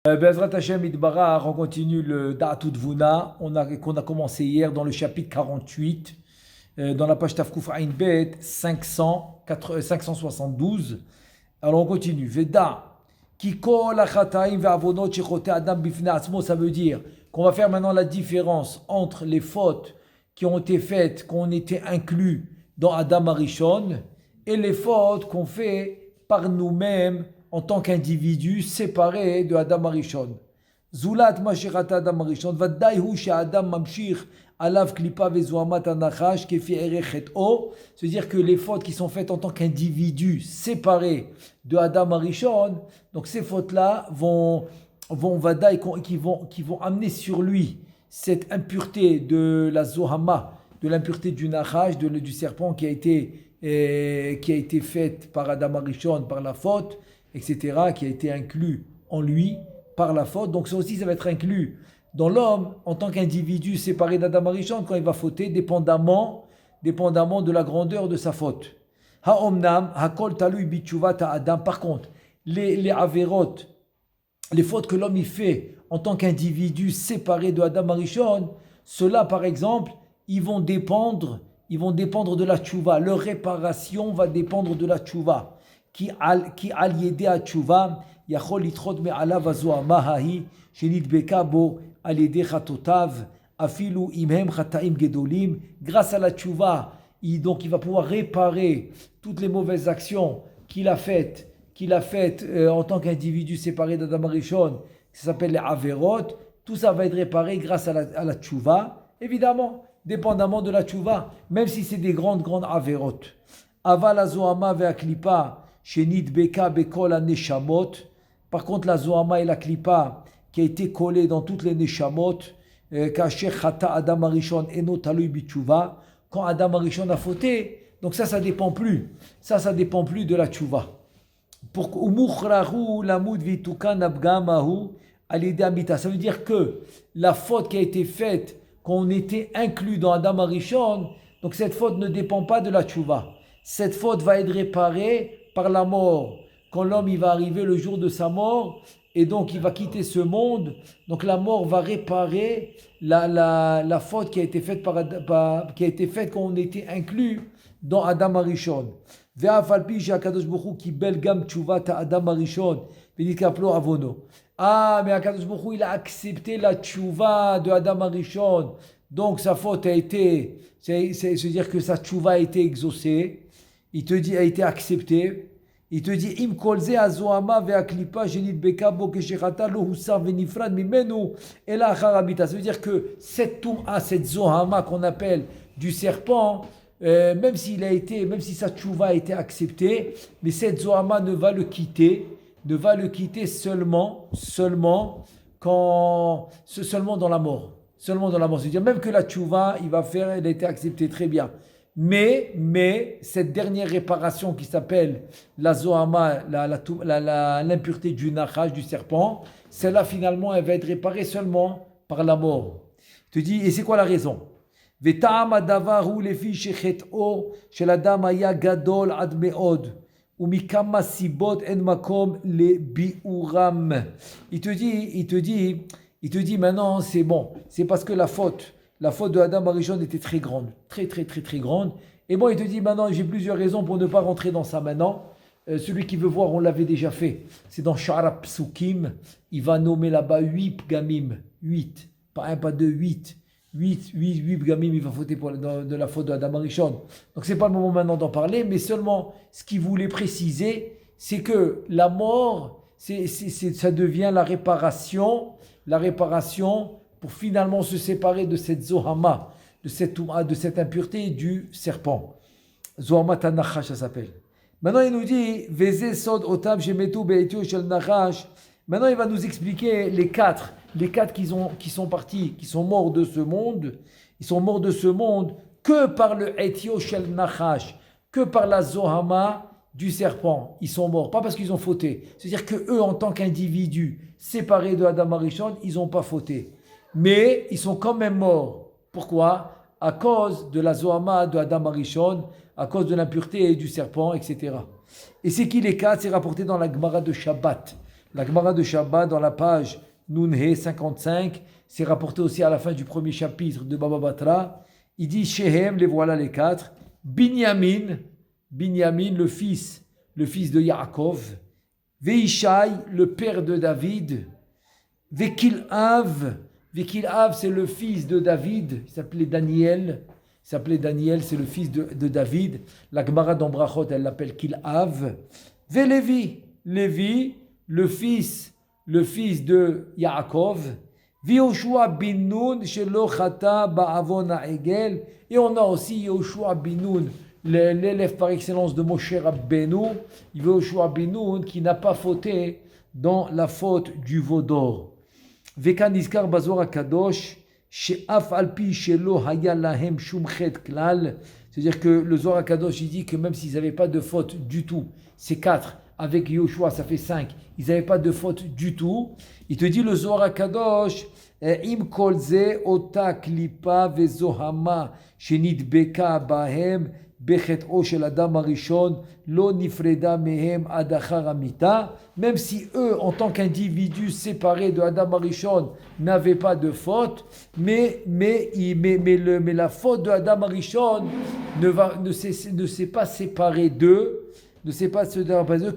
Bezrat Hashem Idbarach, on continue le Da'atud Vuna qu'on a commencé hier dans le chapitre 48, dans la page Tafkouf Ain Bet 572. Alors on continue. Veda, Kikol Achataim Ve'avonot Shechote Adam Bifne Atzmo, ça veut dire qu'on va faire maintenant la différence entre les fautes qui ont été faites, qu'on était inclus dans Adam Arishon, et les fautes qu'on fait par nous-mêmes en tant qu'individu séparé de Adam Arishon. Zulat Mashirat Adam Arishon, Vaddaihu Adam Mamshir Alav Klipa Vezuamat Anachash Kefi Erechet O. C'est-à-dire que les fautes qui sont faites en tant qu'individu séparé de Adam Arishon, donc ces fautes-là vont qui vont amener sur lui cette impureté de la Zohama, de l'impureté du Nachash, du serpent qui a été faite par Adam Arishon, par la faute, etc., qui a été inclus en lui par la faute. Donc ça aussi, ça va être inclus dans l'homme en tant qu'individu séparé d'Adam Arishon quand il va fauter, dépendamment de la grandeur de sa faute. Ha'omnam, ha'kol talui bichuvat Adam. Par contre, les averot, les fautes que l'homme y fait en tant qu'individu séparé de Adam Arishon, ceux-là, par exemple, ils vont dépendre de la tchouva. Leur réparation va dépendre de la tchouva. Qui al yedé à tchouva, yachol litrot me'alav azoama hahi, shenidbeka bo al yedé chatotav, afilu imhem chataim gedolim. Grâce à la tchouva, il va pouvoir réparer toutes les mauvaises actions qu'il a faites en tant qu'individu séparé d'Adam Arishon, ça s'appelle les averot. Tout ça va être réparé grâce à la tchouva, évidemment, dépendamment de la tchouva, même si c'est des grandes averot. Aval azoama ve'aklipa shenit beka bekol neshamot. Par contre, la zoama et la klipa qui a été collée dans toutes les neshamot, kasher chata Adam Arishon eno talui bitchouva, quand Adam Arishon a fauté, donc ça dépend plus. Ça dépend plus de la tchouva. Ça veut dire que la faute qui a été faite quand on était inclus dans Adam Arishon, donc cette faute ne dépend pas de la tchouva. Cette faute va être réparée par la mort. Quand l'homme il va arriver le jour de sa mort et donc il va quitter ce monde, donc la mort va réparer la faute qui a été faite quand on était inclus dans Adam Arishon. Ah, mais Akadosh Baruch Hu, il a accepté la tchouva de Adam Arishon. Donc sa faute c'est-à-dire que sa tchouva a été exaucée. Il te dit, a été acceptée. Il te dit, im kolze azoama ve'aklipa genit beka bo keshechata lo husar venifrad mimenu ela achar habita. Ça veut dire que cette zohama qu'on appelle du serpent, même si sa tchouva a été acceptée, mais cette zohama ne va le quitter seulement dans la mort. Seulement dans la mort. C'est-à-dire même que la tchouva, elle a été acceptée très bien. Mais cette dernière réparation qui s'appelle la zohama, l'impureté du nachash, du serpent, celle-là finalement, elle va être réparée seulement par la mort. Je te dis, et c'est quoi la raison? וטעם הדבר הוא לפי שחטאו של אדם היה גדול עד מאוד ומכמה סיבות אין מקום לביאורם. Il te dit maintenant c'est bon, c'est parce que la faute de Adam Arishon était très grande, très grande. Et bon, il te dit maintenant j'ai plusieurs raisons pour ne pas rentrer dans ça maintenant. Celui qui veut voir, on l'avait déjà fait. C'est dans Shara Psukim, il va nommer là-bas 8 pgamim, 8, pas 1, pas 2, 8 pgamim, il va fauter de la faute de Adam Arishon. Donc c'est pas le moment maintenant d'en parler, mais seulement ce qu'il voulait préciser, c'est que la mort, ça devient la réparation pour finalement se séparer de cette zohama, de cette impureté du serpent. Zohama Tanachash, ça s'appelle. Maintenant il nous dit, Veze sod otam shemetu be'etio shel nachash. Maintenant il va nous expliquer les quatre qui sont partis, qui sont morts de ce monde. Ils sont morts de ce monde que par le etio shel nachash, que par la zohama du serpent. Ils sont morts, pas parce qu'ils ont fauté. C'est-à-dire que eux, en tant qu'individus séparés de Adam Arishon, ils n'ont pas fauté. Mais ils sont quand même morts. Pourquoi? À cause de la zohama de Adam Arishon, à cause de l'impureté du serpent, etc. Et c'est qui les quatre? C'est rapporté dans la Gemara de Shabbat. La Gemara de Shabbat, dans la page Nunhe 55, c'est rapporté aussi à la fin du premier chapitre de Baba Batra. Il dit Shehem, les voilà les quatre. Binyamin, le fils de Yaakov. Veishai, le père de David. Vekilhav, c'est le fils de David. Il s'appelait Daniel, c'est le fils de David. La Gemara d'Ambrachot, elle l'appelle Kilhav. Lévi, le fils de Yaakov. Yoshua bin Nun, shelo chata ba'avon ha'egel. Et on a aussi Yoshua bin Nun, l'élève par excellence de Moshe Rabbeinu. Yoshua bin Nun qui n'a pas fauté dans la faute du veau d'or. Vekan nizkar bazor hakadosh she'af alpi shelo haya lahem shum chet klal. C'est-à-dire que le Zohar HaKadosh, il dit que même s'ils n'avaient pas de faute du tout, ces quatre, avec Yoshua, ça fait 5, ils n'avaient pas de faute du tout. Il te dit le Zohar HaKadosh, im kolze ota klipa vezohama shenidbeka bahem bechet o shel adam arishon lo nifreda mehem ad achar amita. Même si eux, en tant qu'individus séparés de Adam Arishon, n'avaient pas de faute, mais la faute de Adam Arishon ne s'est pas séparée d'eux,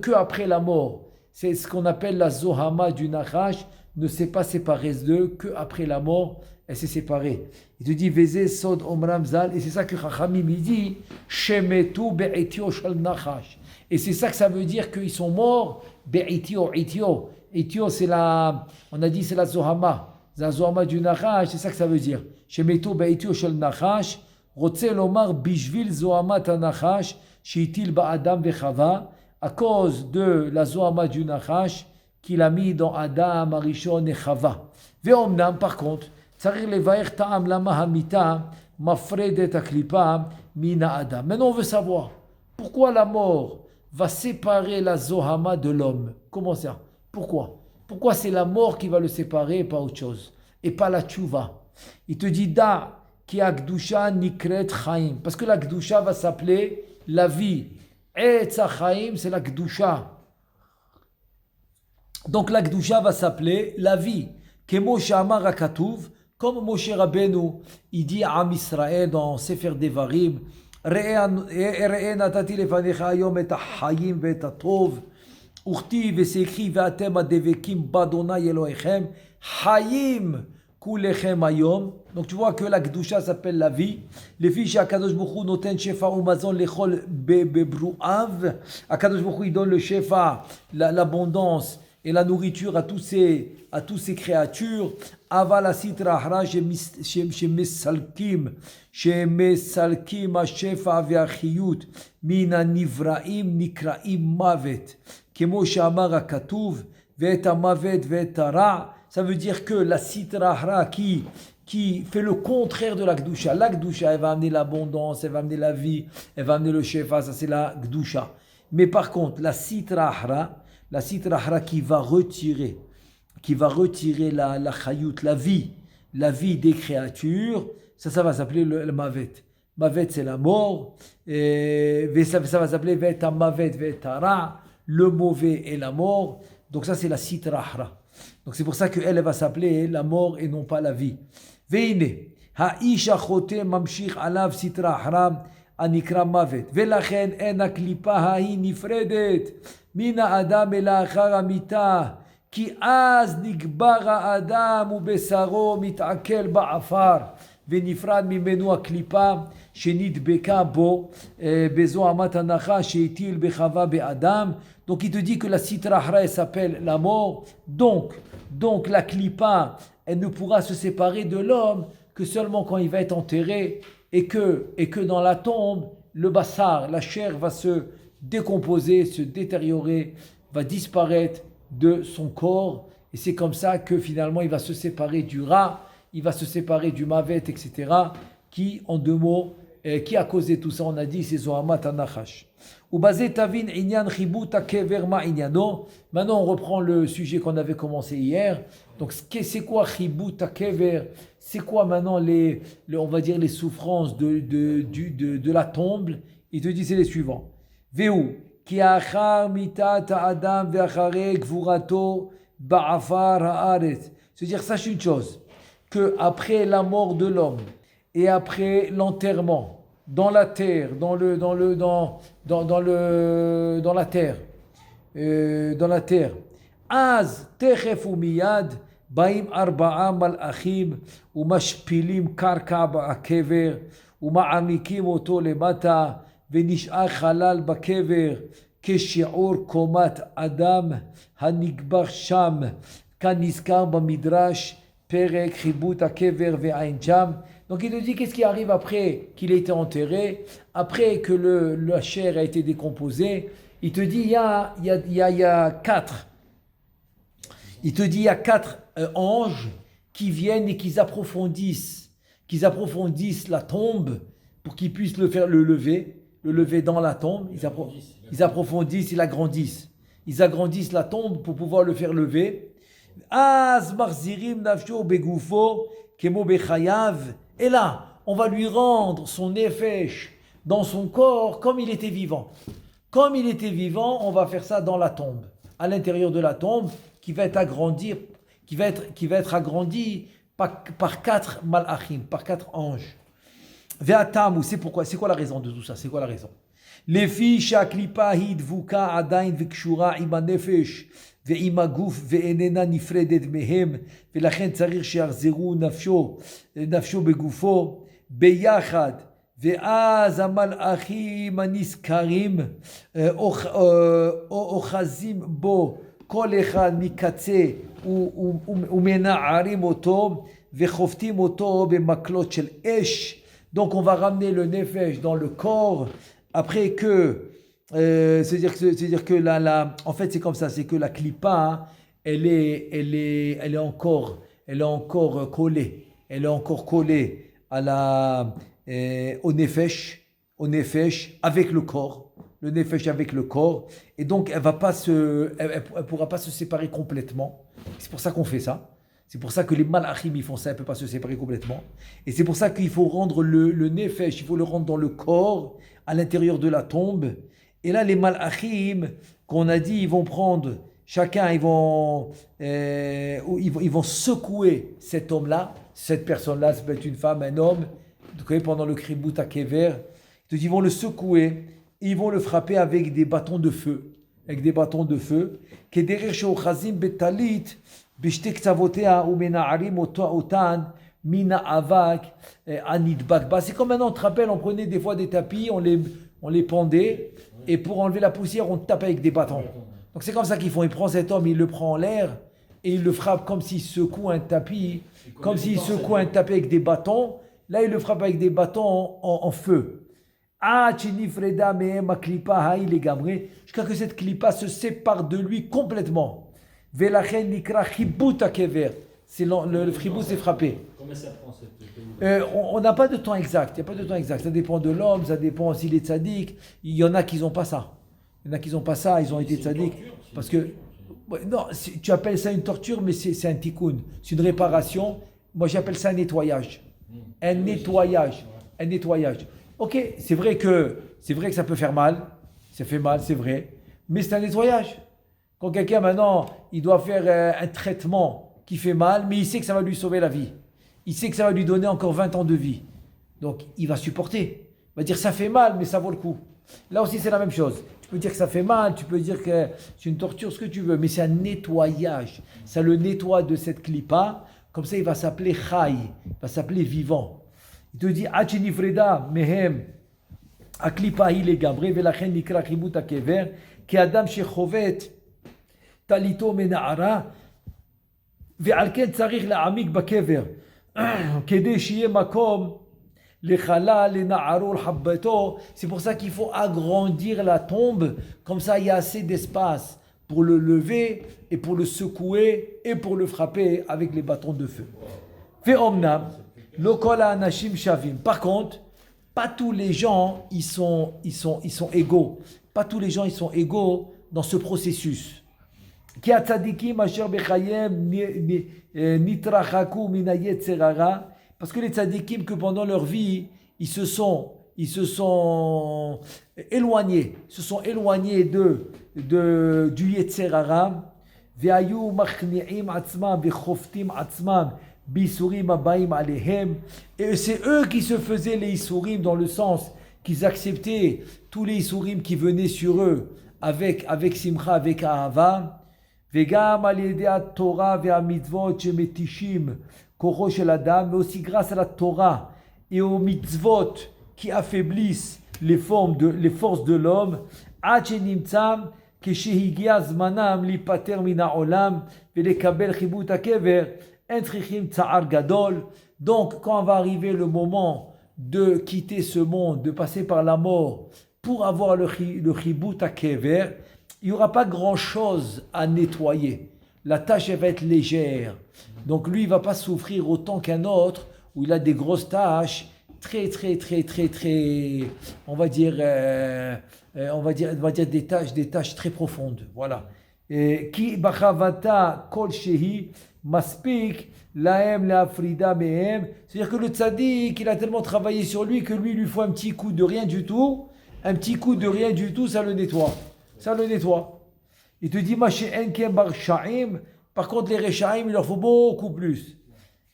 qu'après la mort. C'est ce qu'on appelle la Zohama du Nachash, ne s'est pas séparée d'eux qu'après la mort, elle s'est séparée. Il te dit Veze Sod Omram Zal, et c'est ça que Chachamim dit Shemetu Be'etio Shal Nachash. Et c'est ça que ça veut dire qu'ils sont morts Be'etio. Etio, c'est on a dit c'est la Zohama. La Zohama du Nachash, c'est ça que ça veut dire. Shemetu Be'etio Shal Nachash, Rotze Lomar Bishvil Zohama Tanachash, Shitil Ba'adam Vechava, à cause de la Zohama du Nachash qu'il a mis dans Adam, Arishon et Chava. Ve'omnam, par contre, Tsarir levaer ta'am lama hamita mafredet aklipa mina Adam. Maintenant, on veut savoir pourquoi la mort va séparer la Zohama de l'homme. Comment ça? Pourquoi c'est la mort qui va le séparer et pas autre chose? Et pas la tchouva. Il te dit da ki akdusha nikret chaim. Parce que la kdusha va s'appeler la vie. Et chaim, c'est la kdusha. Donc la kdusha va s'appeler la vie. Kemo shamar hakatuv, comme Moshe Rabbeinu, il dit à Am Israël dans Sefer Devarim, Re'e natati lefanecha hayom et ha'chayim ve'et ha'tov, uchtiv, et c'est écrit, ve'atem adevekim badonai Elohechem, hayim kulechem hayom. Donc tu vois que la Kedusha s'appelle la vie. Les filles HaKadosh Baruch Hu noten shefa umazon lechol bebruav. HaKadosh Baruch Hu, il donne le shefa, l'abondance et la nourriture à tous ces créatures. Aval asitra hara shemesalkim hashefa ve'achiyut mina nivraim nikraim mavet kemo she'amar hakatuv ve'et hamavet ve'et hara. Ça veut dire que la sitra hara qui fait le contraire de la Gdusha. La Gdusha, elle va amener l'abondance, elle va amener la vie, elle va amener le shefa, ça c'est la Gdusha. Mais par contre, la sitra hara qui va retirer la chayut, la vie des créatures, ça va s'appeler le mavet. Mavet, c'est la mort, et ça va s'appeler vet mavet vet hara, le mauvais et la mort. Donc ça c'est la sitra hara. Donc c'est pour ça qu'elle va s'appeler la mort et non pas la vie. Veine, ha'isha chote mamshich alav sitra hara anikra mavet. Velachen en aklipa ha'i nifredet mina adam elachar amita ki az nikbar ha'adam ubesaro mitakel ba'afar ונפרד ממנו הקליפה שנדבקה בו בזוהמת הנחש שהטיל בחווה באדם. Donc il te dit que la sitra hara s'appelle la mort. Donc la klipa, elle ne pourra se séparer de l'homme que seulement quand il va être enterré et que dans la tombe, le bassar, la chair va se décomposer, se détériorer, va disparaître de son corps. Et c'est comme ça que finalement il va se séparer du rat, il va se séparer du mavet, etc. Qui, en deux mots, qui a causé tout ça? On a dit, c'est Zohamat HaNachash. Maintenant, on reprend le sujet qu'on avait commencé hier. Donc, c'est quoi Chibut HaKever? C'est quoi maintenant on va dire les souffrances de la tombe? Il te dit, c'est les suivants. Veu, כי אחר מיתת האדם ואחרי גבורתו בעפר הארץ. C'est-à-dire, sache une chose, que après la mort de l'homme et après l'enterrement dans la terre, dans la terre, אז תכף ומיד באים 4 מלאכים ומשפילים קרקע בקבר ומעמיקים אותו למטה ונשאר חלל בקבר כשיעור קומת אדם הנקבר שם כנזכר במדרש פרק חיבוט הקבר ועין שם. Donc il nous dit qu'est-ce qui arrive après qu'il ait été enterré, après que la chair a été décomposée. Il te dit il y a 4. Il te dit il y a 4 anges qui viennent et qui approfondissent la tombe pour qu'ils puissent le lever dans la tombe. Ils approfondissent, ils agrandissent. Ils agrandissent la tombe pour pouvoir le faire lever. Az marzirim nafsho begufo kemo bechayav. Et là, on va lui rendre son nefesh dans son corps comme il était vivant. Comme il était vivant, on va faire ça dans la tombe, à l'intérieur de la tombe, qui va être agrandi par 4 malachim, par 4 anges. Ve'atam, c'est pourquoi, c'est quoi la raison de tout ça? C'est quoi la raison? Les filles shaklipa hidvuka adain vekshura ima nefesh ועם הגוף ואיננה נפרדת מהם ולכן צריך שיחזרו נפשו בגופו ביחד ואז המלאכים הנזכרים אוחזים בו כל אחד מקצה ומנערים אותו וחופטים אותו במקלות של אש. Donc on va ramener le nefesh dans le corps après que c'est-à-dire que en fait c'est comme ça, c'est que la clipa, elle est encore collée, à au nefesh avec le corps, et donc elle pourra pas se séparer complètement. C'est pour ça qu'on fait ça. C'est pour ça que les malachim ils font ça, elle peut pas se séparer complètement. Et c'est pour ça qu'il faut rendre le nefesh, il faut le rendre dans le corps, à l'intérieur de la tombe. Et là, les malachim, qu'on a dit, ils vont prendre, chacun, ils vont secouer cet homme-là, cette personne-là, ça peut être une femme, un homme, pendant le kribut hakever, ils vont le secouer, et ils vont le frapper avec des bâtons de feu, כדרך שאוחזים בטלית בשתי קצוותיה ומנערים אותן מן האבק הנדבק בה. C'est comme maintenant, on te rappelle, on prenait des fois des tapis, on les pendait, et pour enlever la poussière, on tape avec des bâtons. Donc c'est comme ça qu'ils font. Il prend cet homme, il le prend en l'air, et il le frappe comme s'il secoue un tapis, comme s'il secoue un tapis avec des bâtons. Là, il le frappe avec des bâtons en feu. Jusqu'à que cette clipa se sépare de lui complètement. C'est le fribou s'est frappé. Combien ça prend cette on n'a pas de temps exact. Il n'y a pas de temps exact. Ça dépend de l'homme, ça dépend s'il est tzaddik. Il y en a qui n'ont pas ça. Ils ont été tzaddik. Parce que, non, tu appelles ça une torture, mais c'est un tikkun. C'est une réparation. Moi, j'appelle ça un nettoyage. Un nettoyage. Ok, c'est vrai que ça peut faire mal. Ça fait mal, c'est vrai. Mais c'est un nettoyage. Quand quelqu'un, maintenant, il doit faire un traitement qui fait mal, mais il sait que ça va lui sauver la vie. Il sait que ça va lui donner encore 20 ans de vie. Donc, il va supporter. Il va dire, ça fait mal, mais ça vaut le coup. Là aussi, c'est la même chose. Tu peux dire que ça fait mal, tu peux dire que c'est une torture, ce que tu veux, mais c'est un nettoyage. Ça le nettoie de cette clipa. Comme ça, il va s'appeler chai, il va s'appeler vivant. Il te dit, Achini Freda, Mehem, Aklipa hi le gabre, Velachen nikra chibut hakever, ki adam shechovet, talito mena'ara, ועל כן צריך להעמיק בקבר כדי שיהיה מקום לחלל, לנערו, לחבטו. C'est pour ça qu'il faut agrandir la tombe, comme ça il y a assez d'espace pour le lever et pour le secouer et pour le frapper avec les bâtons de feu. ואומנם לא כל האנשים שווים. Par contre, pas tous les gens ils sont égaux. Pas tous les gens ils sont égaux dans ce processus. Parce que les tzadikim, que pendant leur vie, ils se sont ils se sont éloignés, du Yetzer Hara. והיו מכניעים עצמם וחופטים עצמם בייסורים הבאים עליהם. Et c'est eux qui se faisaient les isurim dans le sens qu'ils acceptaient tous les isurim qui venaient sur eux avec simcha, avec ahava. וגם על ידי התורה והמצוות שמתישים כוחו של אדם, mais aussi grâce à la Torah et aux mitzvot qui affaiblissent les forces de l'homme. עד שנמצא כשהגיע זמנם להיפטר מן העולם ולקבל חיבוט הקבר, הם צריכים צער גדול. Donc, quand va arriver le moment de quitter ce monde, de passer par la mort, pour avoir le חיבוט הקבר, il n'y aura pas grand-chose à nettoyer. La tâche elle va être légère. Donc lui, il ne va pas souffrir autant qu'un autre, où il a des grosses tâches, très, on va dire des tâches très profondes. Voilà. Ki bachavata kol shehi maspik laem leafrida mehem. C'est-à-dire que le tzaddik, il a tellement travaillé sur lui que lui faut un petit coup de rien du tout. Un petit coup de rien du tout, ça le nettoie. Il te dit, par contre, les Rechaim, il leur faut beaucoup plus.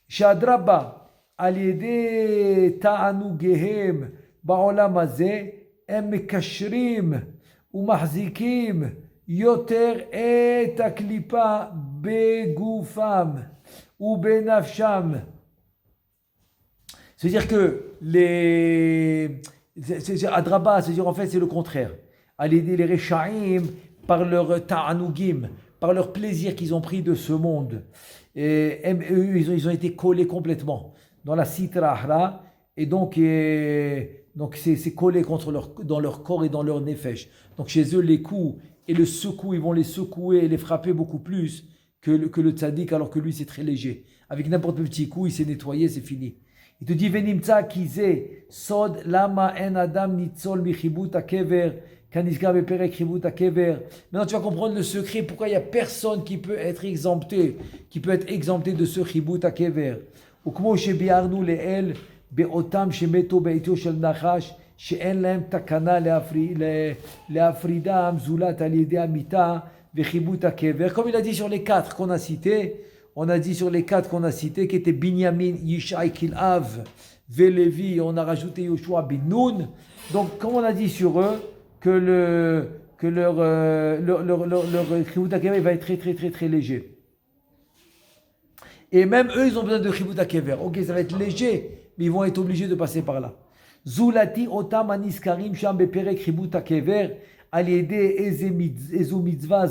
Shadraba, al-yede ta'anugehem ba'olam hazeh, הם מקשרים ומחזיקים יותר את הקליפה בגופם ובנפשם. C'est-à-dire que Adraba, c'est-à-dire en fait c'est le contraire. Les Rechaim, par leur ta'anugim, par leur plaisir qu'ils ont pris de ce monde, et eux, ils ont été collés complètement dans la sitra ahra, et donc c'est collé dans leur corps et dans leur nefesh. Donc chez eux, les coups et le secou, ils vont les secouer et les frapper beaucoup plus que le tzaddik, alors que lui, c'est très léger. Avec n'importe quel petit coup, il s'est nettoyé, c'est fini. Il te dit, Venimtsa kize sod lama en adam nitzol michibut akever kaniska beperek chibut akever. Maintenant, tu vas comprendre le secret, pourquoi il n'y a personne qui peut être exempté de ce chibut akever. Ukmo shebiarnu leel באותם שמתו בעיתו של נחש, שאין להם תקנה להפרידם זולת על ידי המיטה וחיבוט הקבר. Comme il a dit sur les quatre qu'on a cités, qui étaient Binyamin, Yishai, Kil'av, Vélévi, on a rajouté Yoshua bin Nun. Donc, comme on a dit sur eux, que leur Chibut HaKever va être très léger. Et même eux, ils ont besoin de Chibut HaKever. Ok, ça va être léger, mais ils vont être obligés de passer par là. Zulati otam aniskarim sham beperek Chibut HaKever al yede ezu mitzvah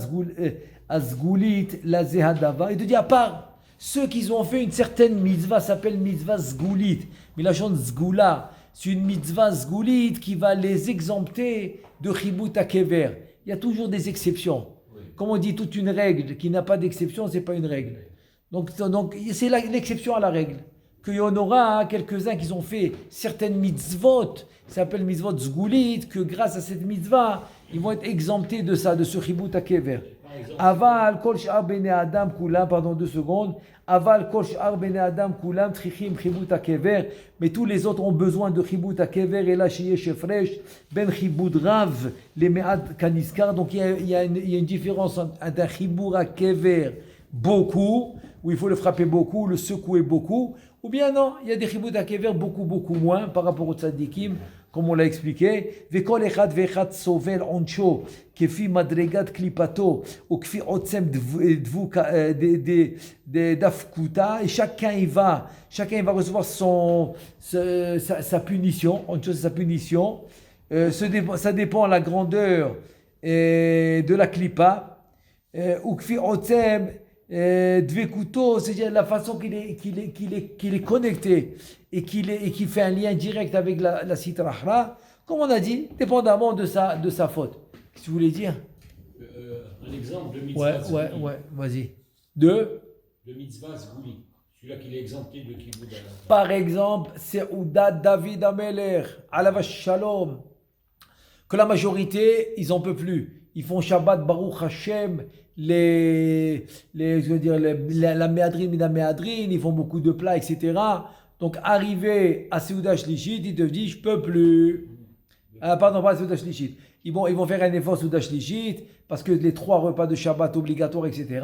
azgulit la zehadava. Il te dit, à part ceux qui ont fait une certaine mitzvah, s'appelle mitzvah zgulit. Mais la chante zgula, c'est une mitzvah zgulit qui va les exempter de Chibut HaKever. Il y a toujours des exceptions. Oui. Comme on dit, toute une règle qui n'a pas d'exception, c'est pas une règle. Donc c'est l'exception à la règle. Qu'il y en aura quelques-uns qui ont fait certaines mitzvot, ça s'appelle mitzvot zgulit, que grâce à cette mitzvah, ils vont être exemptés de ça, de ce Chibut HaKever. Aval kol sh'ar bnei adam kulam, pardon 2 secondes. Aval kol sh'ar bnei adam kulam trichim Chibut HaKever. Mais tous les autres ont besoin de Chibut HaKever. Et là, sheyesh fresh ben Chibut rav les me'ad kaniskar. Donc il y a une différence entre un Chibut HaKever beaucoup, où il faut le frapper beaucoup, le secouer beaucoup, ou bien non, il y a des Chibut HaKever beaucoup moins par rapport aux tzadikim, comme on l'a expliqué. Vekol echad ve'echad sovel oncho kefi madregat klipato ou kefi otsem dafkuta, et chacun il va recevoir sa punition. Oncho, c'est sa punition. Ça dépend de la grandeur de la klipa. Ou kefi otsem Dvekuto, c'est-à-dire la façon qu'il est connecté et qui fait un lien direct avec la Sitra Achra, comme on a dit, dépendamment de sa faute. Qu'est-ce que tu voulais dire? Un exemple de mitzvah zgouli. Ouais, vas-y. De mitzvah zgouli. Celui-là qui est exempté de Kibbutz Adam. Par exemple, c'est Oudat David Ameler, Alav Shalom, que la majorité, ils n'en peuvent plus. Ils font Shabbat Baruch Hashem, la méadrine, ils font beaucoup de plats, etc. Donc, arrivé à Seuda Shlichit, il te dit, je peux plus. Pardon, pas Seuda Shlichit. Ils vont faire un effort Seuda Shlichit, parce que les 3 repas de Shabbat obligatoires, etc.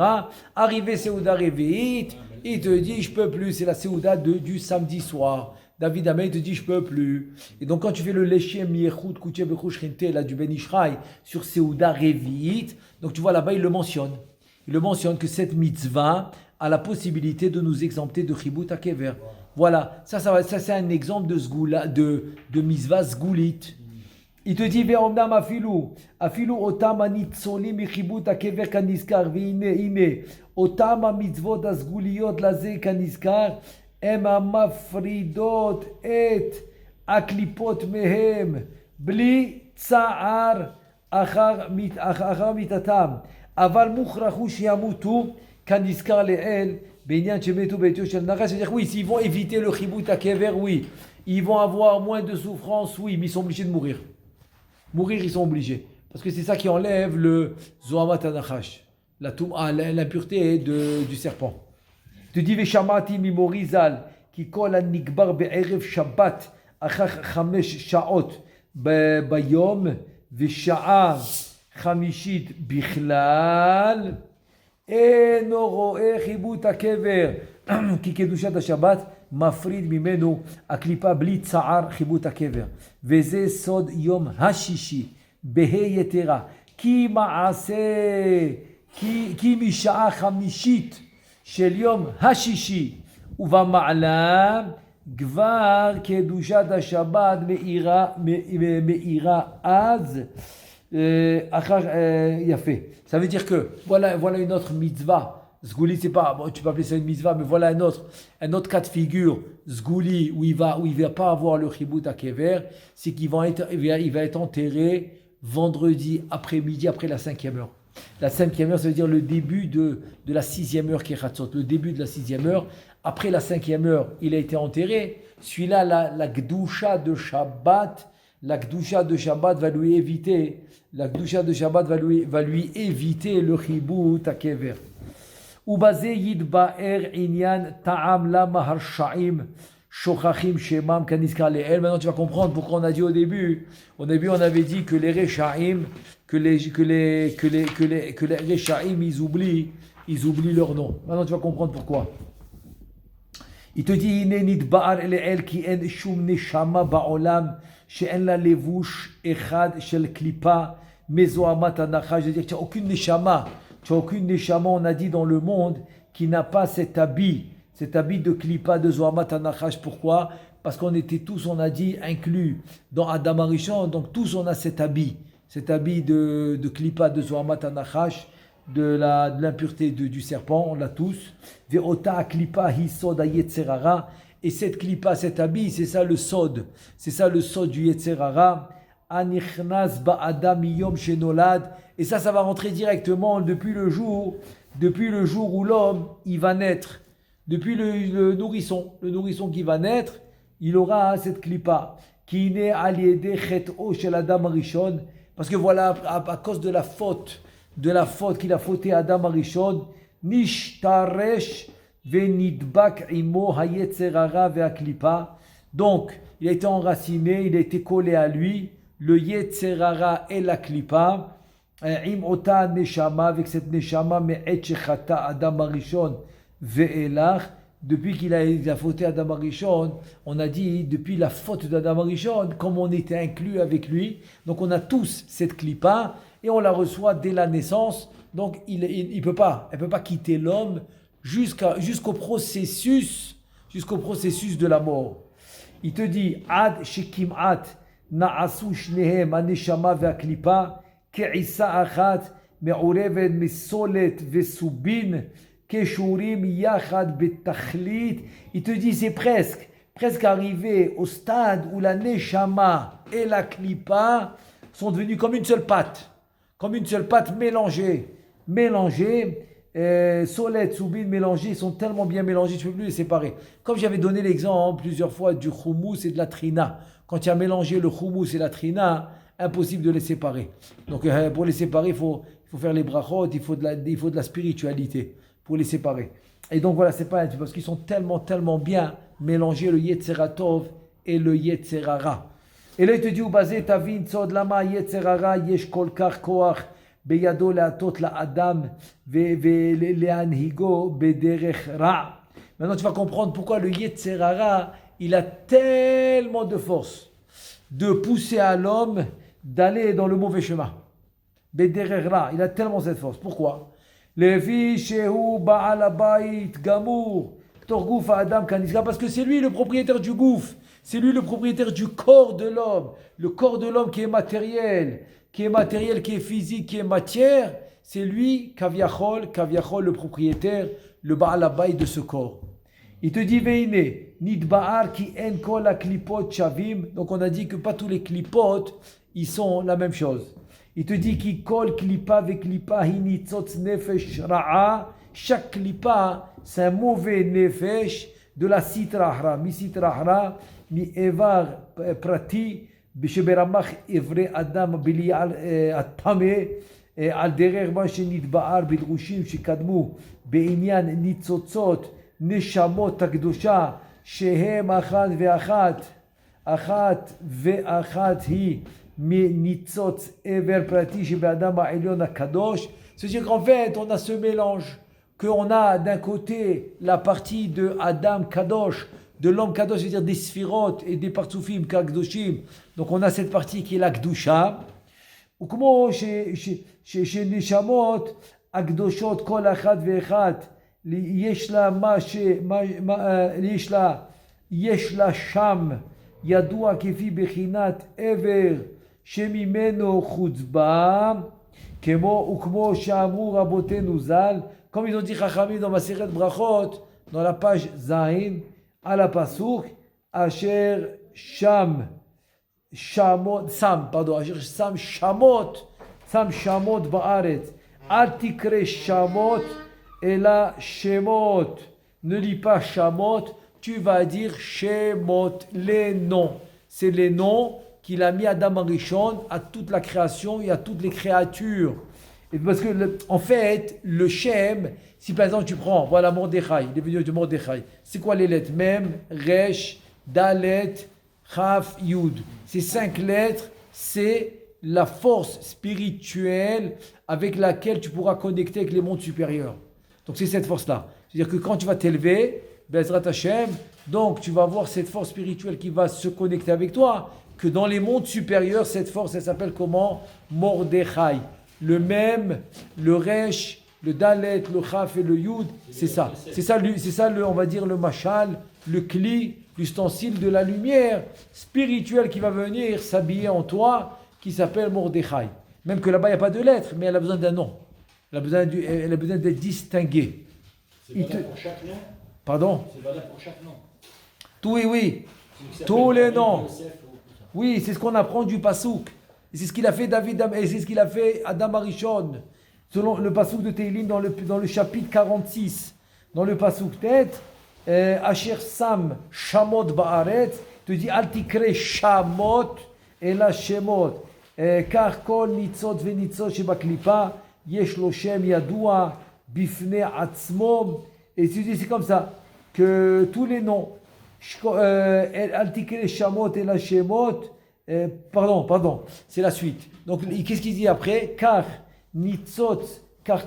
Arrivé Seuda Revi'it, il te dit, je peux plus. C'est la Seuda du samedi soir. David Amé te dit, je peux plus. Et donc, quand tu fais le Leshem Miechut Kouché Bechouch Rinte, là, du Ben Ishraï, sur Seuda Revi'it, donc tu vois là-bas, il le mentionne. Il le mentionne que cette mitzvah a la possibilité de nous exempter de Chibut HaKever. Voilà, ça c'est un exemple de mitzvah Zgoulit. Il te dit, Ve'omnam afilu otam anitzolim michibut hakever kaniskar, ve'ine, otam hamitzvot azguliyot laze kaniskar, הם המפרידות את הקליפות מהם בלי צער אחר מיתתם, אבל מוכרחו שימותו כנזכר לעיל בעניין שמתו בעטיו של נחש. C'est-à-dire oui, s'ils vont éviter le chibut hakever, oui, ils vont avoir moins de souffrance, oui, mais ils sont obligés de mourir. Mourir, ils sont obligés. Parce que c'est ça qui enlève le zohamat anachash, l'impureté du serpent. Tu dis, Veshamati mimorizal, qui kol an-nikbar be'erev shabbat, achach 5 shaot bayom, vesha'a chamishit bichlal, eno ro'e chibut hakever, ki kedushat ha-shabbat, mafrid mimenu, aklipa bli tsa'ar chibut hakever. Veze sod yom hashishi, behe yetera, ki ma'ase, ki misha'a chamishit, של יום השישי ובמעלה כבר קדושת השבת מאירה אז אחר יפה. Ça veut dire que voilà une autre mitzvah. Zgouli, c'est pas, bon, tu peux appeler ça une mitzvah, mais voilà un autre cas de figure. Zgouli, où il va pas avoir le chibut hakever, c'est qu'il va être enterré vendredi après-midi après la 5e heure. La 5e heure, ça veut dire le début de la 6e heure qui est Chatzot, le début de la 6e heure. Après la 5e heure, il a été enterré. Celui-là, la Gdusha de Shabbat, va lui éviter, va lui éviter le chibut hakever. Ubaze yidba'er inyan ta'am lama harshaim shochachim shemam kaniskar le'el. Maintenant, tu vas comprendre pourquoi on a dit au début. Au début, on avait dit que les Rechaim, que les Rechaim, ils oublient leur nom. Maintenant, tu vas comprendre pourquoi. Il te dit, Ine nidba'ar le'el ki en shum neshama ba'olam she'en la levush echad shel klipa mezoamat anacha. Je veux dire que tu n'as aucune neshama. On a dit dans le monde, qui n'a pas cet habit de klipa, de zoamat anachash. Pourquoi? Parce qu'on était tous, on a dit, inclus dans Adam Arishon, donc tous on a cet habit de klipa, de zoamat anachash, de l'impureté du serpent, on l'a tous. Ve'ota klipa hisod hayetzerara, et cette klipa, cet habit, c'est ça le sod du yetzerara. Anichnas ba'adam yom shenolad, et ça va rentrer directement depuis le jour où l'homme il va naître, depuis le nourrisson qui va naître, il aura cette klipa qui naît à l'idée chet'o shel Adam Arishon, parce que voilà, à cause de la faute qu'il a fauté à Adam Arishon, nishtaresh venidbak imo hayetzerara ve'aklipa, donc il a été enraciné, il a été collé à lui le yetzerara et la klipa. Im ota neshama, avec cette neshama, me'et shechata Adam Arishon ve'elach, depuis qu'il a fauté Adam Arishon, on a dit depuis la faute d'Adam Arishon, comme on était inclus avec lui, donc on a tous cette klipa et on la reçoit dès la naissance, donc elle peut pas quitter l'homme jusqu'au processus de la mort. Il te dit ad shekim'at na'asu shnehem aneshama ve'aklipa כעיסה אחת מעורבת מסולת וסובין קשורים יחד בתכלית. Il te dit c'est presque arrivé au stade où la neshama et la klipa sont devenus comme une seule pâte mélangées. Solet, soubin mélangés, ils sont tellement bien mélangés, tu ne peux plus les séparer. Comme j'avais donné l'exemple plusieurs fois du houmous et de la trina. Quand tu as mélangé le houmous et la trina, impossible de les séparer. Donc pour les séparer, il faut faire les brachot, il faut de la spiritualité pour les séparer. Et donc voilà, c'est pas un parce qu'ils sont tellement bien mélangés, le Yetzeratov et le Yetzerara. Et là, il te dit, basé tavin sod lama Yetzerara yesh kol kach koach beyado leatot la adam leanhigo bederech ra. Maintenant, tu vas comprendre pourquoi le Yetzerara, il a tellement de force de pousser à l'homme d'aller dans le mauvais chemin. Bederech ra, il a tellement cette force. Pourquoi? Levi shehu ba'al habayit gamur torgouf adam kanisra, parce que c'est lui le propriétaire du gouffre. C'est lui le propriétaire du corps de l'homme. Le corps de l'homme qui est matériel, qui est physique, qui est matière. C'est lui, Kaviachol, le propriétaire, le Baal Habayit de ce corps. Il te dit, Veine, Nidba'ar ki en kol la klipot shavim. Donc on a dit que pas tous les klipotes, ils sont la même chose. Il te dit, ki kol klipa ve klipa hi nitzotz nefesh ra'a. Chaque klipa, c'est un mauvais nefesh de la sitrahra. Mi sitrahra. מאיבר פרטי שברמ"ח איברי אדם בלי הטמא על דרך מה שנתבאר בדרושים שקדמו בעניין ניצוצות נשמות הקדושה שהם אחת ואחת היא מניצוץ איבר פרטי שבאדם העליון הקדוש. C'est-à-dire qu'en fait on a ce mélange qu'on a d'un côté la partie de Adam Kadosh, de l'homme Kadosh, c'est-à-dire des sphirotes et des partsufim, Kagdoshim. Donc on a cette partie qui est la Kdusha. Ou comment chez Neshamot, Akdoshot, Kol Achat Ve'echat, Yeshla Yeshla Sham, Yadua Kefi Bechinat Ever, Shemimeno Chutzba, Kemo, ou comment Shamru Rabotenu Zal, comme ils ont dit Chachamim dans Maseret Brachot, dans la page Zahin, à la Pasuk, Asher Sham, Shamot, Asher Sam Shamot Ba'aretz, Al Tikre Shamot, Ela Shemot, ne lis pas Shamot, tu vas dire Shemot, les noms. C'est les noms qu'il a mis à Adam Arishon, à toute la création et à toutes les créatures. Et parce que, en fait, le Shem, si par exemple tu prends, voilà Mordechai, il est venu de Mordechai. C'est quoi les lettres? Mem, Resh, Dalet, Chaf, Yud. Ces 5 lettres, c'est la force spirituelle avec laquelle tu pourras connecter avec les mondes supérieurs. Donc c'est cette force-là. C'est-à-dire que quand tu vas t'élever, Bezrat Hashem, donc tu vas voir cette force spirituelle qui va se connecter avec toi, que dans les mondes supérieurs, cette force, elle s'appelle comment? Mordechai. Le Mem, le Resh, le Dalet, le Chaf et le Yud, c'est ça. C'est ça, on va dire, le Machal, le Kli, l'ustensile de la lumière spirituelle qui va venir s'habiller en toi, qui s'appelle Mordechai. Même que là-bas, il n'y a pas de lettres, mais elle a besoin d'un nom. Elle a besoin d'être distinguée. C'est valable pour chaque nom? Pardon? C'est valable pour chaque nom. Oui. Tous les noms. Oui, c'est ce qu'on apprend du Passouk. Et c'est ce qu'il a fait David, et c'est ce qu'il a fait Adam Arishon. Selon le Passouk de Teilim dans le chapitre 46, dans le Passouk tête, Asher Sam Shamot Ba'aretz, te dit Al Tikre Shamot et la Shemot. Car Kol Nitzot Venitzot Shebaklipa, Yesh Lo Shem Yadua, Bifne Atzmom. Et tu dis, c'est comme ça, que tous les noms, Al Tikre Shamot et la Shemot, pardon, c'est la suite. Donc, qu'est-ce qu'il dit après? Car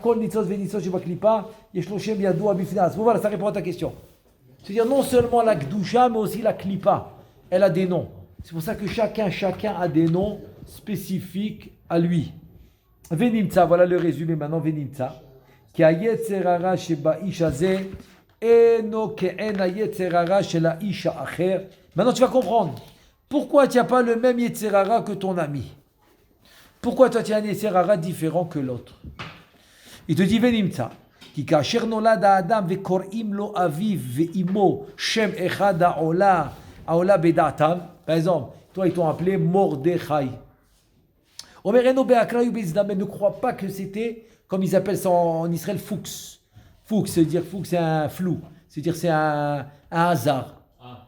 kol nitzot venitzot shebaklipa, yesh lo shem yadua bifnei atzmo. Voilà, ça répond à ta question. C'est-à-dire non seulement la Kdusha, mais aussi la Klipa. Elle a des noms. C'est pour ça que chacun a des noms spécifiques à lui. Venimtsa, voilà le résumé maintenant, Venimtsa. Ki hayetzerara sheba ish hazeh eno ke'en hayetzerara shela ish ha'acher. Maintenant tu vas comprendre. Pourquoi tu n'as pas le même Yetzerara que ton ami? Pourquoi toi tu as un Yetzerara différent que l'autre? Il te dit Venimtsa, ki kasher nolad ha'adam vekor'im lo aviv ve'imo shem echad ha'ola bedatam. Par exemple, toi ils t'ont appelé Mordechai. Omer eno be'akrayu be'izdamen, ne crois pas que c'était, comme ils appellent ça en Israël, Fuchs. Fuchs, c'est-à-dire Fuchs, c'est un flou. C'est-à-dire c'est un hasard.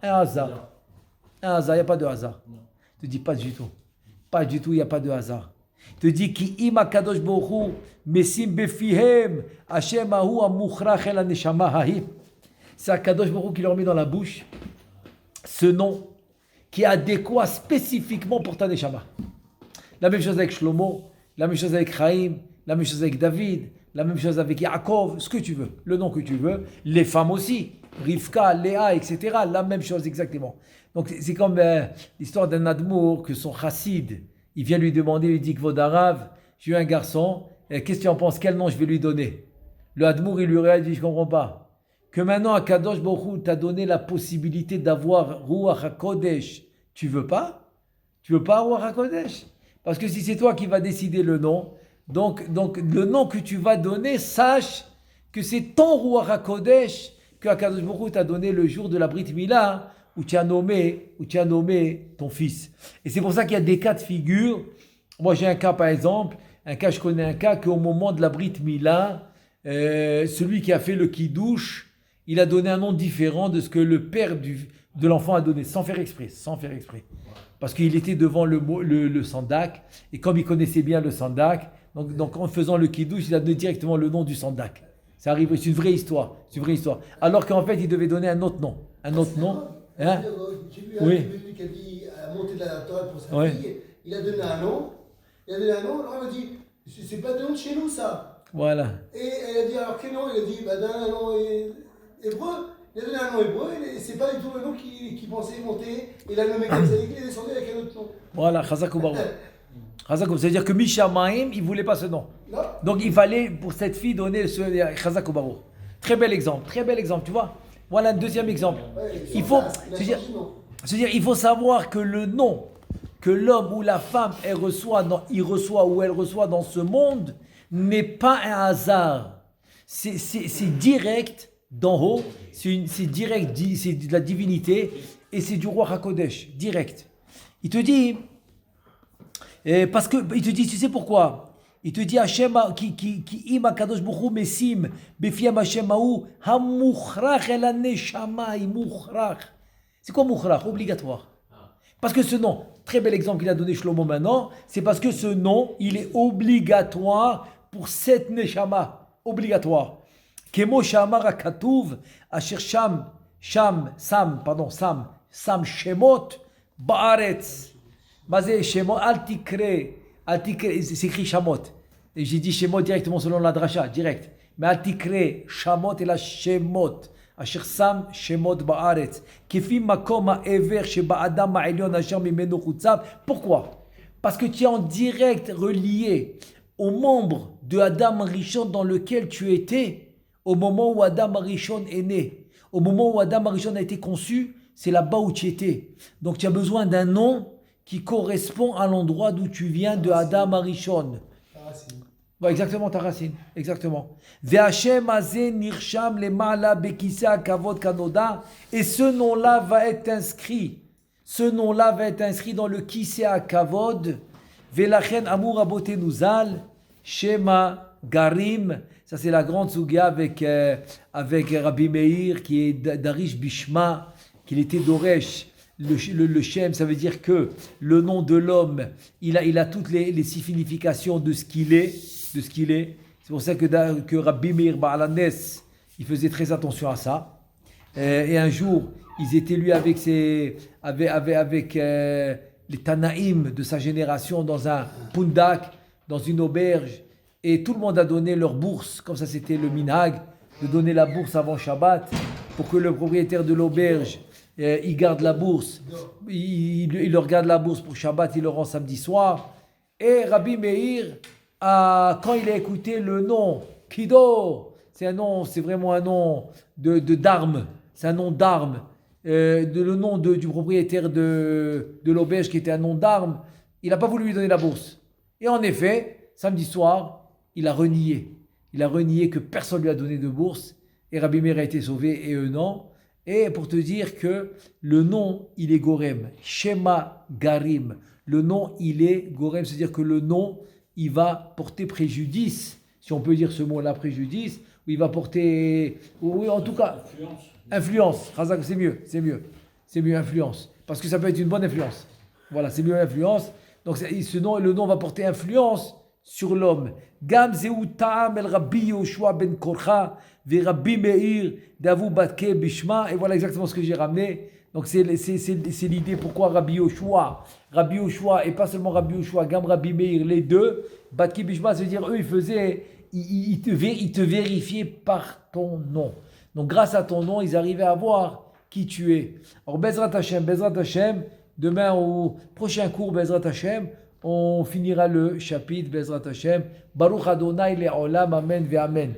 Un hasard, il n'y a pas de hasard. Ne te dis pas du tout. Pas du tout, il n'y a pas de hasard. Il te dit ki im akadosh bohu mesim befihem Hashem ahu amukhrach el haneshama hahi. C'est Akadosh Baruch Hu qui leur met dans la bouche ce nom qui est adéquat spécifiquement pour ta neshama. La même chose avec Shlomo, la même chose avec Chaim, la même chose avec David, la même chose avec Yaakov, ce que tu veux, le nom que tu veux, les femmes aussi, Rivka, Léa, etc. La même chose exactement. Donc c'est comme l'histoire d'un admour que son chassid, il vient lui demander, il lui dit Kvod Harav, j'ai eu un garçon, qu'est-ce que tu en penses, quel nom je vais lui donner? Le admour, il lui regarde, il dit, je ne comprends pas. Que maintenant, Akadosh Baruch Hu t'a donné la possibilité d'avoir Ruach HaKodesh, tu veux pas? Tu veux pas Ruach HaKodesh? Parce que si c'est toi qui vas décider le nom, donc le nom que tu vas donner, sache que c'est ton Ruach HaKodesh que Akadosh Baruch Hu t'a donné le jour de la Brit Mila, où tu as nommé ton fils. Et c'est pour ça qu'il y a des cas de figure. Moi, j'ai un cas, par exemple, je connais un cas qu'au moment de la Brit Mila, celui qui a fait le Kiddush, il a donné un nom différent de ce que le père de l'enfant a donné, sans faire exprès. Parce qu'il était devant le sandak, et comme il connaissait bien le sandak, donc en faisant le Kiddush, il a donné directement le nom du sandak. Ça arrive, c'est une vraie histoire. Alors qu'en fait, il devait donner un autre nom. Hein? J'ai vu un venu qui a dit à monter de la Torah pour sa fille, il a donné un nom, alors il m'a dit, c'est pas de nom de chez nous ça. Voilà. Et elle a dit, alors quel nom? Il a dit, donne un nom hébreu. Il a donné un nom hébreu, et c'est pas du tout le nom qu'il pensait monter. Il a nommé comme ça, il est descendu avec un autre nom. Voilà, Chazak ou Baruch. C'est-à-dire que Mishamaim, il ne voulait pas ce nom. Non. Donc il fallait pour cette fille donner ce Chazak ou Baruch. Très bel exemple, tu vois. Voilà un deuxième exemple. Ouais, Il faut savoir que le nom que l'homme ou la femme elle reçoit dans ce monde n'est pas un hasard. C'est direct d'en haut, c'est direct, c'est de la divinité et c'est du roi HaKodesh, direct. Il te dit, parce que il te dit, tu sais pourquoi? Il te dit Hashem ki im akadosh baruch hu mesim befiyam Hashem hahu hamukhrach el haneshama mukhrach. C'est quoi mukhrach? Obligatoire. Parce que ce nom, très bel exemple qu'il a donné Shlomo maintenant, c'est parce que ce nom, il est obligatoire pour cette neshama, obligatoire. Kemo shamar hakatuv asher sam shemot baaretz. Bazé shemot al tikre. C'est écrit Shamot. Et j'ai dit Shemot directement selon la dracha, direct. Mais Altikre, Shamot et la Shemot. Asher Sam Shemot Ba'aretz. Kefi Makom Ha'ever Sheba Adam Ha'elyon Asher Mimeno Chutzav. Pourquoi? Parce que tu es en direct relié au membre de Adam Rishon dans lequel tu étais au moment où Adam Rishon est né. Au moment où Adam Rishon a été conçu, c'est là-bas où tu étais. Donc tu as besoin d'un nom qui correspond à l'endroit d'où tu viens de Adam Arishon. Ta racine. Ouais, exactement, ta racine. Exactement. Ve'Hashem hazeh nirsham lema'ala bekiseh hakavod kanoda. Et ce nom-là va être inscrit. Ce nom-là va être inscrit dans le kiseh hakavod. Ve'lachen amur rabotenu zal. Shema garim. Ça, c'est la grande souga avec Rabbi Meir, qui est d'Arish Bishma, qu'il était d'Oresh. Le Shem, ça veut dire que le nom de l'homme, il a toutes les significations de ce qu'il est. C'est pour ça que Rabbi Meir Ba'alanes, il faisait très attention à ça. Et un jour, ils étaient lui avec les Tanaïm de sa génération dans un pundak, dans une auberge. Et tout le monde a donné leur bourse, comme ça c'était le minhag, de donner la bourse avant Shabbat, pour que le propriétaire de l'auberge il garde la bourse, il leur garde la bourse pour Shabbat, il le rend samedi soir. Et Rabbi Meir, quand il a écouté le nom Kido, c'est vraiment un nom d'arme, c'est un nom d'arme, le nom du propriétaire de l'auberge qui était un nom d'arme, il n'a pas voulu lui donner la bourse. Et en effet, samedi soir, il a renié que personne lui a donné de bourse, et Rabbi Meir a été sauvé et eux non. Et pour te dire que le nom, il est Gorem. Shema Garim. Le nom, il est Gorem. C'est-à-dire que le nom, il va porter préjudice. Si on peut dire ce mot-là, préjudice. Ou il va porter... Oui, en tout cas... Influence. Razak, c'est mieux, influence. Parce que ça peut être une bonne influence. Voilà, c'est mieux influence. Donc ce nom, le nom va porter influence sur l'homme. Gam zeu ta'am el Rabbi Yoshua ben Korcha ve Rabbi Meir d'Avu Batke Bishma. Et voilà exactement ce que j'ai ramené. Donc c'est l'idée pourquoi Rabbi Yoshua et pas seulement Rabbi Yoshua, Gam Rabbi Meir, les deux. Batke Bishma, ça veut dire eux ils te vérifiaient par ton nom. Donc grâce à ton nom, ils arrivaient à voir qui tu es. Alors Bezrat Hashem, demain au prochain cours Bezrat Hashem, on finira le chapitre Bezrat Hashem. Baruch Adonai le'olam, amen ve amen.